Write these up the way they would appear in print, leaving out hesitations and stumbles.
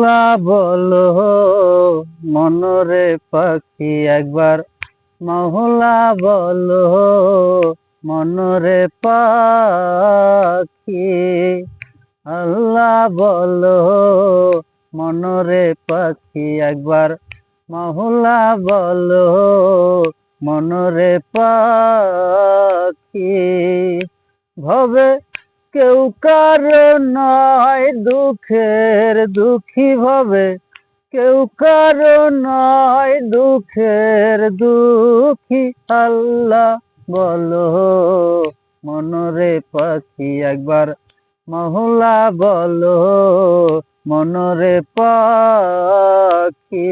আল্লাহ বলো মনরে পাখি একবার, মহলা বলো মনরে পাখি। আল্লাহ বলো মনরে পাখি একবার, মহলা বলো মনরে পাখি। ভবে কেউ কারো নয় দুঃখের দুঃখী, ভবে কেউ কারো নয় দুঃখের দুঃখী। আল্লাহ বলো মনরে পাখি একবার, মহলা বলো মনরে পাখি।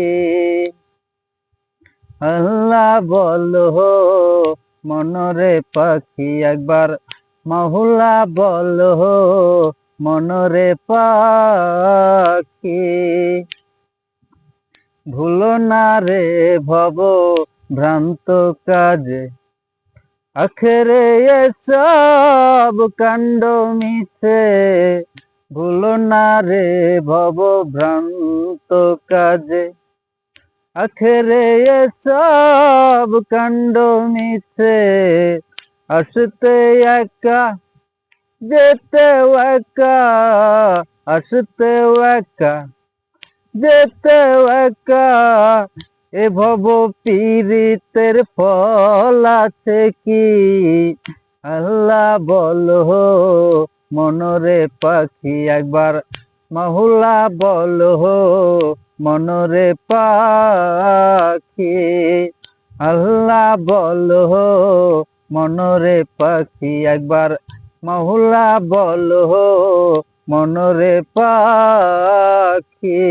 আল্লাহ বলো মনরে পাখি একবার, মহলা বলো মনরে পাখি। ভুলো না রে ভব ভ্রান্ত কাজে, আখেরে এসব কাণ্ড মিছে। ভুলো না রে ভব ভ্রান্ত কাজে, আখেরে এসব কাণ্ড মিছে। আসতে একা যেতেও একা, আসতেও একা যেতেও একা। এ ভব পীড়িতের ফল আছে কি? আল্লাহ বলো মনরে পাখি একবার, মহলা বলো মনরে পাখি। আল্লাহ বলো মনরে পাখি একবার, মহলা বলো মনরে পাখি।